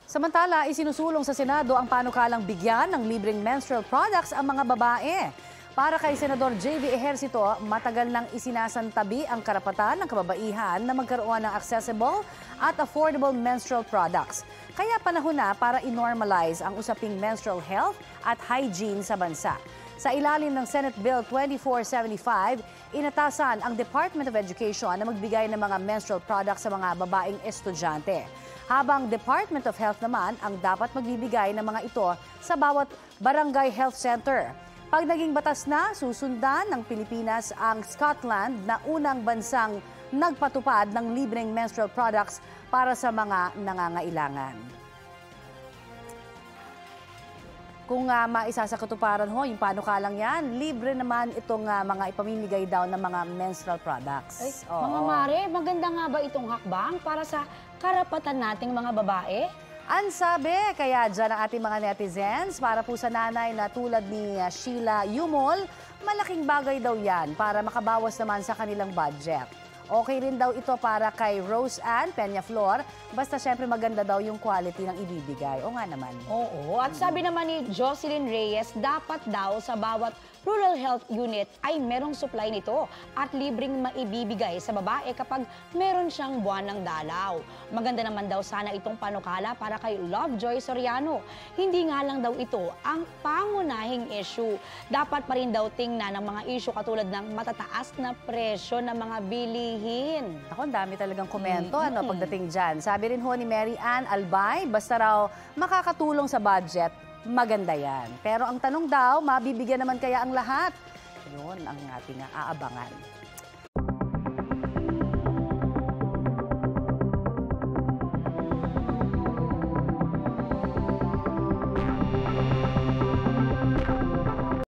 Samantala, isinusulong sa Senado ang panukalang bigyan ng libreng menstrual products ang mga babae. Para kay Senador J.V. Ejercito, matagal nang isinasantabi ang karapatan ng kababaihan na magkaroon ng accessible at affordable menstrual products. Kaya panahon na para i-normalize ang usaping menstrual health at hygiene sa bansa. Sa ilalim ng Senate Bill 2475, inatasan ang Department of Education na magbigay ng mga menstrual products sa mga babaeng estudyante. Habang Department of Health naman ang dapat magbibigay ng mga ito sa bawat barangay health center. Pag naging batas na, susundan ng Pilipinas ang Scotland na unang bansang nagpatupad ng libreng menstrual products para sa mga nangangailangan. Kung maisa sa katuparan ho, yung panukalang yan, libre naman itong mga ipamimigay daw ng mga menstrual products. Ay, mga mare, maganda nga ba itong hakbang para sa karapatan nating mga babae? Ang sabi, kaya dyan ang ating mga netizens, para po sa nanay na tulad ni Sheila Yumol, malaking bagay daw yan para makabawas naman sa kanilang budget. Okay rin daw ito para kay Rose Ann Peñaflor, basta syempre maganda daw yung quality ng ibibigay. O nga naman. Oo, at sabi naman ni Jocelyn Reyes, dapat daw sa bawat rural health unit ay merong supply nito at libreng maibibigay sa babae kapag meron siyang buwan ng dalaw. Maganda naman daw sana itong panukala para kay Lovejoy Soriano. Hindi nga lang daw ito ang pangunahing issue. Dapat pa rin daw tingnan ng mga issue katulad ng matataas na presyo ng mga bilihin. Ako, ang dami talagang komento pagdating dyan. Sabi rin ho ni Mary Ann Albay, basta raw makakatulong sa budget, maganda yan. Pero ang tanong daw, mabibigyan naman kaya ang lahat? Yun ang ating aabangan.